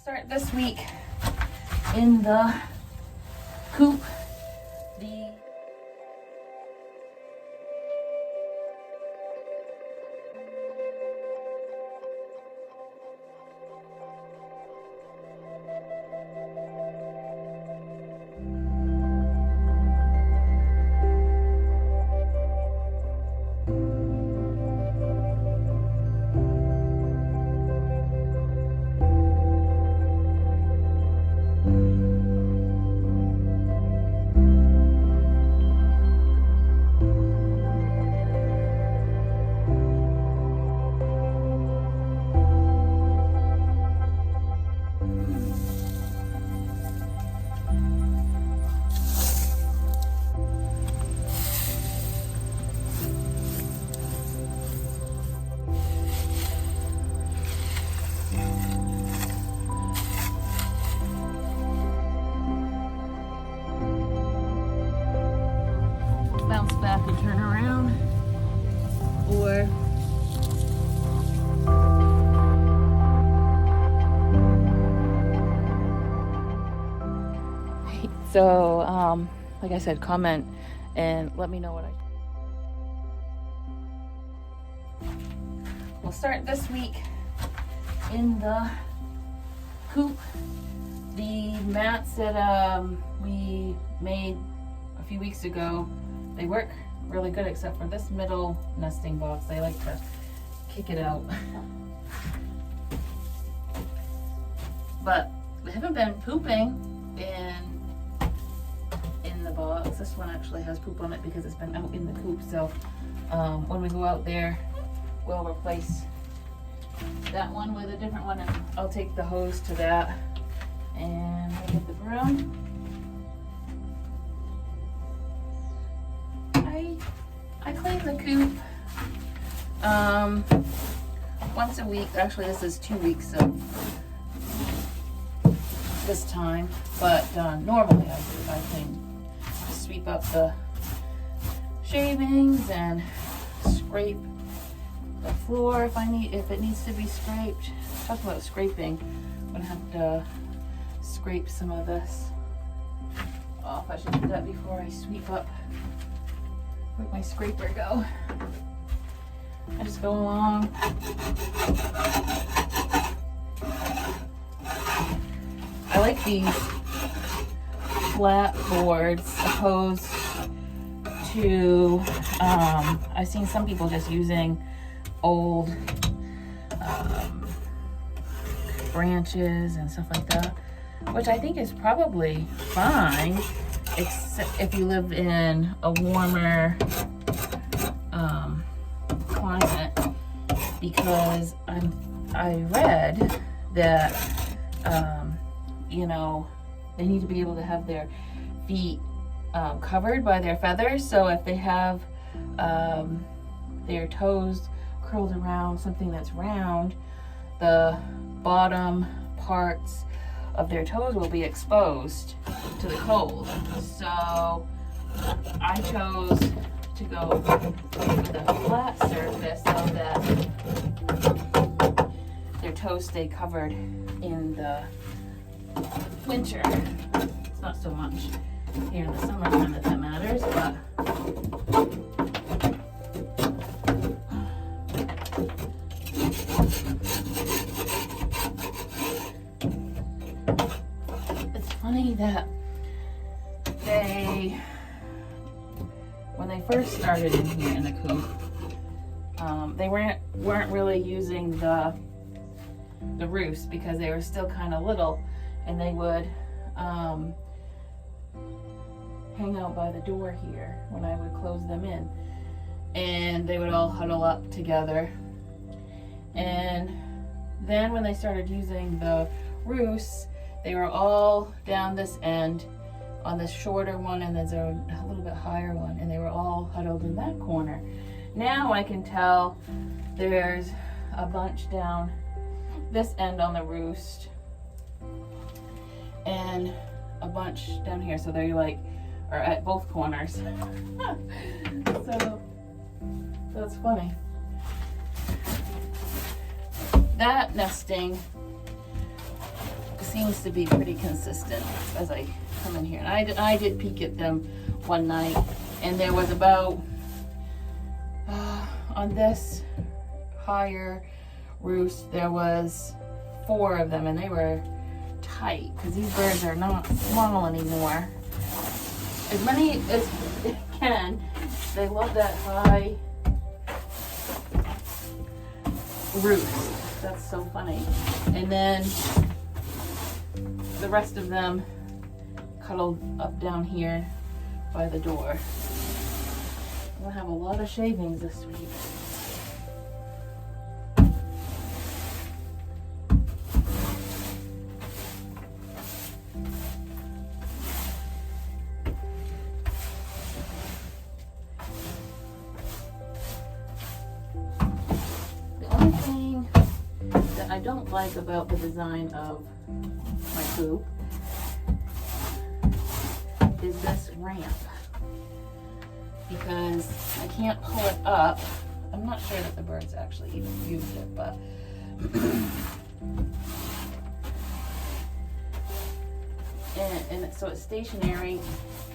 Start this week in the coop. Bounce back and turn around, or so like I said, comment and let me know what we'll start this week in the coop. The mats that we made a few weeks ago, they work really good except for this middle nesting box. They like to kick it out. But we haven't been pooping in the box. This one actually has poop on it because it's been out in the coop. So when we go out there, we'll replace that one with a different one, and I'll take the hose to that and we'll get the broom. I clean the coop once a week. Actually, this is 2 weeks of this time, but normally I clean, sweep up the shavings and scrape the floor if it needs to be scraped. Talk about scraping, I'm gonna have to scrape some of this off. I should do that before I sweep up. Where'd my scraper go? I just go along. I like these flat boards opposed to, I've seen some people just using old branches and stuff like that, which I think is probably fine, except if you live in a warmer climate, because I read that you know, they need to be able to have their feet covered by their feathers. So if they have their toes curled around something that's round, the bottom parts of their toes will be exposed to the cold. So I chose to go with a flat surface so that their toes stay covered in the winter. It's not so much here in the summertime that matters, but it's funny that when they first started in here in the coop, they weren't really using the roofs because they were still kind of little, and they would hang out by the door here when I would close them in, and they would all huddle up together. And then when they started using the roofs, they were all down this end on this shorter one, and there's a little bit higher one, and they were all huddled in that corner. Now I can tell there's a bunch down this end on the roost and a bunch down here, so they like are at both corners. So that's funny. That nesting seems to be pretty consistent as I come in here. And I did peek at them one night, and there was about, on this higher roost, there was 4 of them, and they were tight, because these birds are not small anymore. As many as they can, they love that high roost. That's so funny. And then the rest of them cuddled up down here by the door. I'm gonna have a lot of shavings this week. I don't like about the design of my coop is this ramp, because I can't pull it up. I'm not sure that the birds actually even used it, but so it's stationary,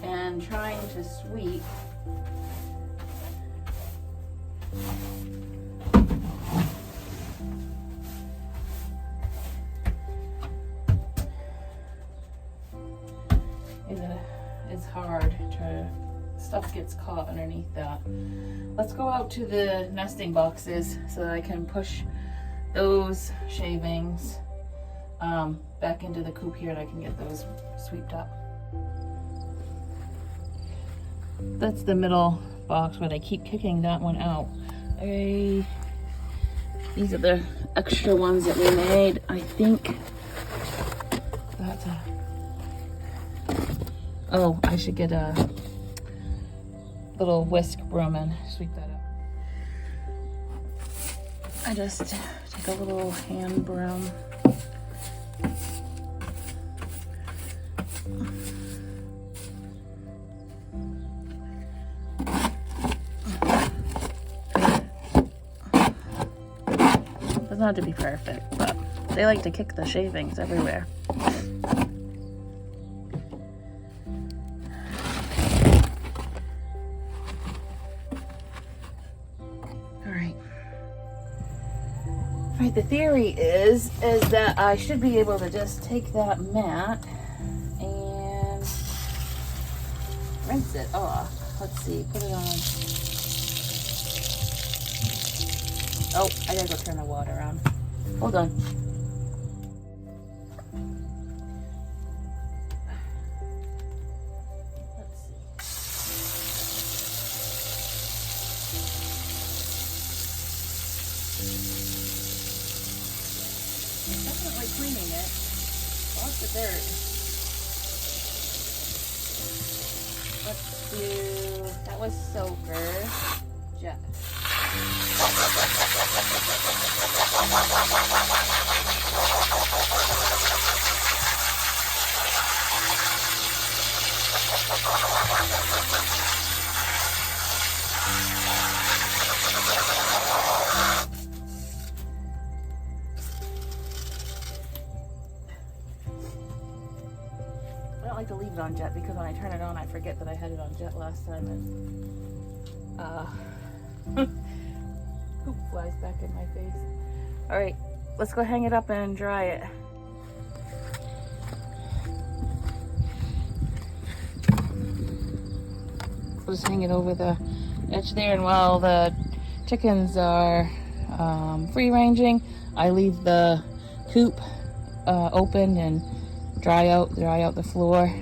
and trying to sweep is hard. Stuff gets caught underneath that. Let's go out to the nesting boxes so that I can push those shavings back into the coop here, and I can get those swept up. That's the middle box, but I keep kicking that one out. These are the extra ones that we made. I think that's a... Oh, I should get a little whisk broom and sweep that up. I just take a little hand broom. Doesn't have to be perfect, but they like to kick the shavings everywhere. The theory is that I should be able to just take that mat and rinse it off. Let's see, put it on. Oh, I gotta go turn the water on. Hold on. Definitely cleaning it. Lots of dirt. Let's do, that was soaker. Jet. I don't like to leave it on jet, because when I turn it on, I forget that I had it on jet last time, and poop flies back in my face. All right, let's go hang it up and dry it. We'll just hang it over the edge there, and while the chickens are free ranging, I leave the coop open and dry out the floor,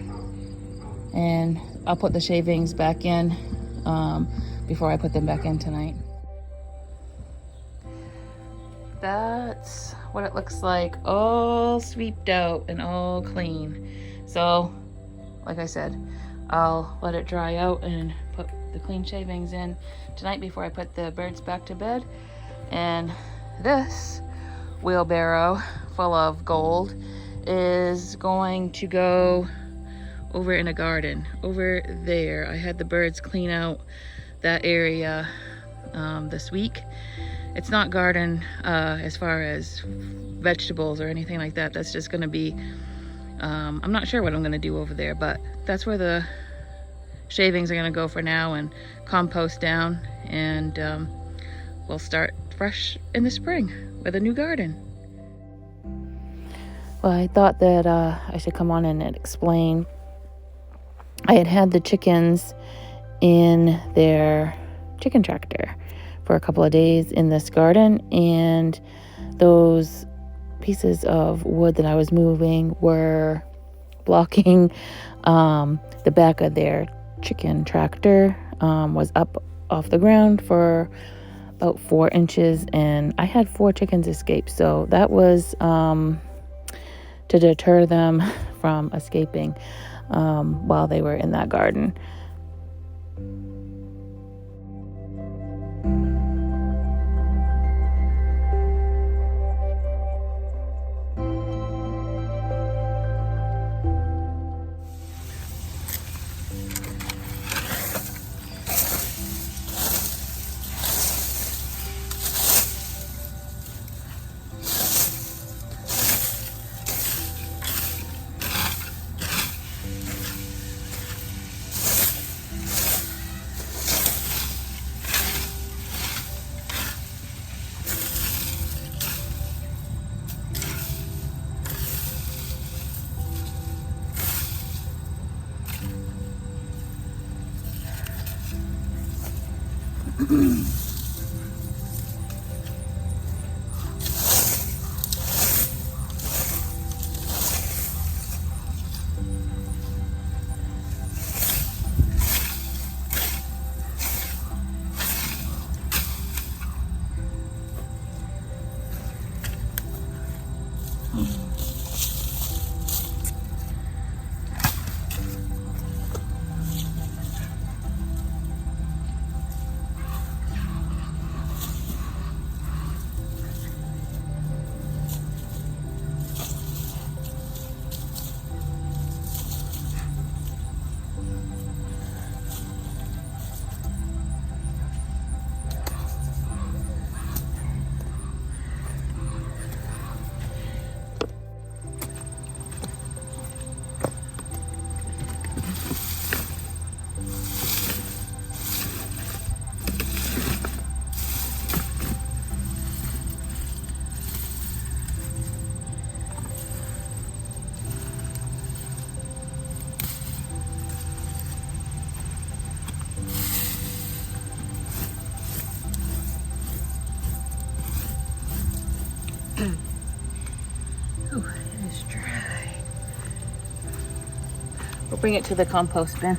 and I'll put the shavings back in before I put them back in tonight. That's what it looks like, all sweeped out and all clean. So, like I said, I'll let it dry out and put the clean shavings in tonight before I put the birds back to bed. And this wheelbarrow full of gold is going to go over in a garden over there. I had the birds clean out that area this week. It's not garden as far as vegetables or anything like that. That's just going to be I'm not sure what I'm gonna do over there, but that's where the shavings are gonna go for now, and compost down, and we'll start fresh in the spring with a new garden. Well, I thought that I should come on and explain. I had the chickens in their chicken tractor for a couple of days in this garden, and those pieces of wood that I was moving were blocking the back of their chicken tractor. Was up off the ground for about 4 inches, and I had 4 chickens escape, so that was to deter them from escaping while they were in that garden. Ooh, it is dry. We'll bring it to the compost bin.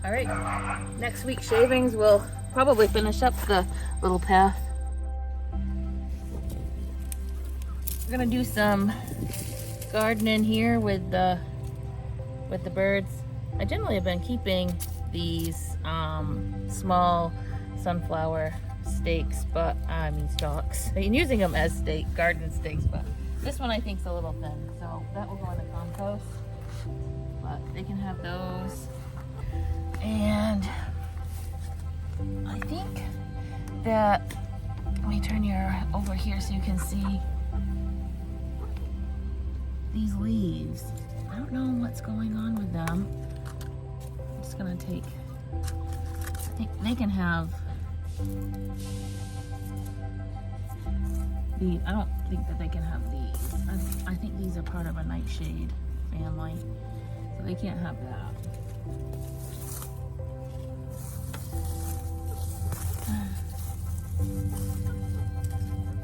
All right, next week's shavings will probably finish up the little path. We're gonna do some gardening here with the birds. I generally have been keeping these small sunflower stakes, but I mean stalks. I'm using them as garden stakes, but this one I think is a little thin, so that will go in the compost. But they can have those. And I think that, let me turn you over here so you can see these leaves. I don't know what's going on with them. I'm just gonna take, I think they can have these. I don't think that they can have these. I think these are part of a nightshade family, so they can't have that.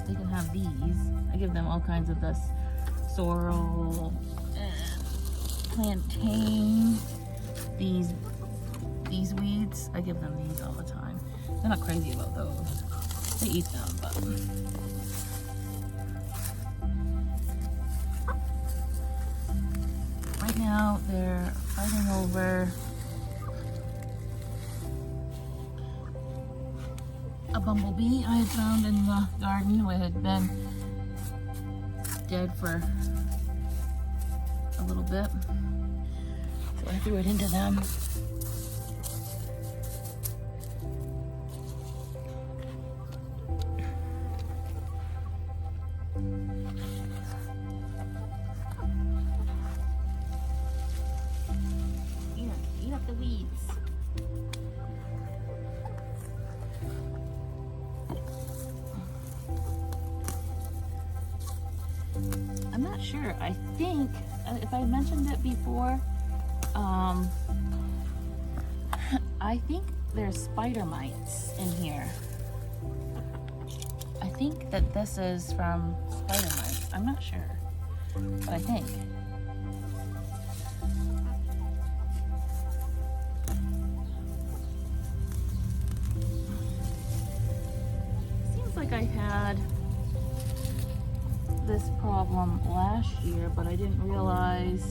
They can have these. I give them all kinds of this sorrel and plantain. These weeds, I give them these all the time. They're not crazy about those. They eat them, but right now they're fighting over a bumblebee I had found in the garden, who had been dead for a little bit. So I threw it into them. Eat up the weeds. I'm not sure. I think, if I mentioned it before, I think there's spider mites in here. I think that this is from spider mites. I'm not sure, but I think. Seems like I had this problem last year, but I didn't realize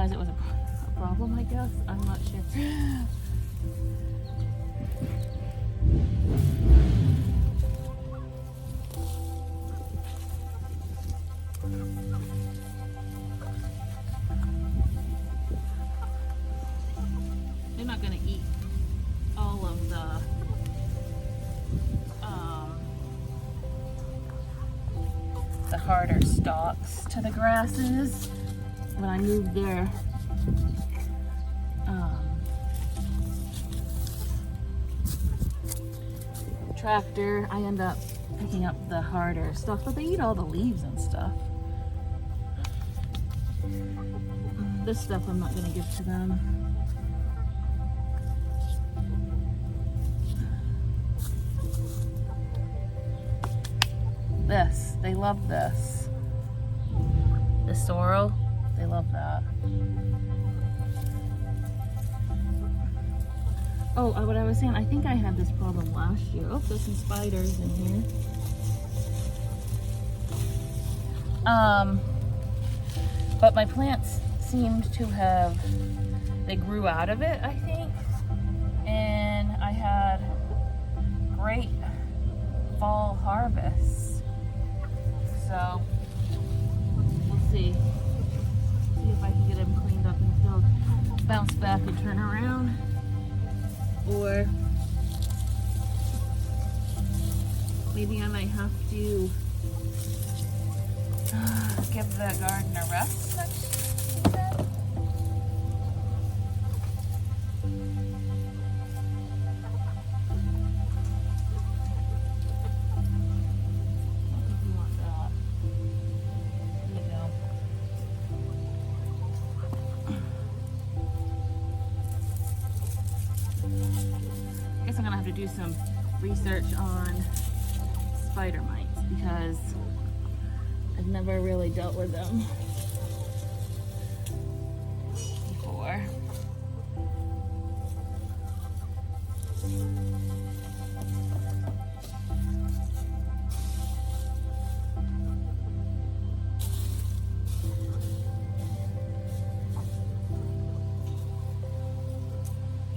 it was a problem, I guess. I'm not sure. They're not gonna eat all of the harder stalks to the grasses. When I moved their tractor, I end up picking up the harder stuff, but they eat all the leaves and stuff. This stuff I'm not gonna give to them. This, they love this. The sorrel, they love that. Oh, what I was saying, I think I had this problem last year. Oh, there's some spiders in here. But my plants seemed to have, they grew out of it, I think. And I had great fall harvests. So, we'll see. See if I can get them cleaned up and if they'll bounce back and turn around. Or maybe I might have to give the garden a rest next season. I think we want that. There you go. I guess I'm gonna have to do some research on spider mites because I've never really dealt with them before.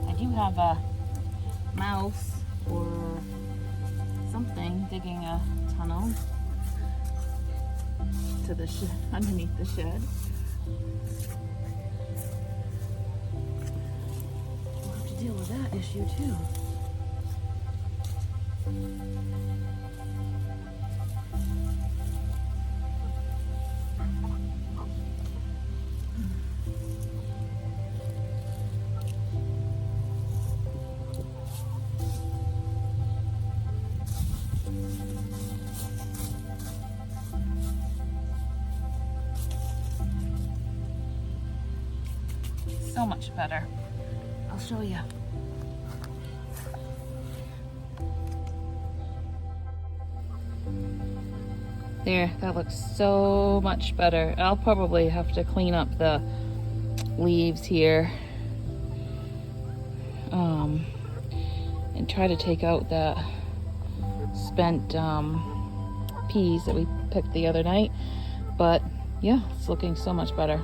I do have a mouse or something digging a tunnel to the underneath the shed. We'll have to deal with that issue too. So much better. I'll show you. There, that looks so much better. I'll probably have to clean up the leaves here. And try to take out that spent peas that we picked the other night. But yeah, it's looking so much better.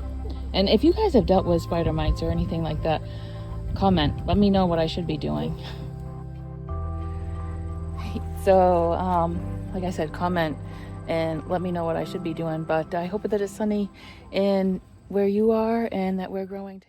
And if you guys have dealt with spider mites or anything like that, comment. Let me know what I should be doing. So, like I said, comment and let me know what I should be doing. But I hope that it's sunny in where you are and that we're growing.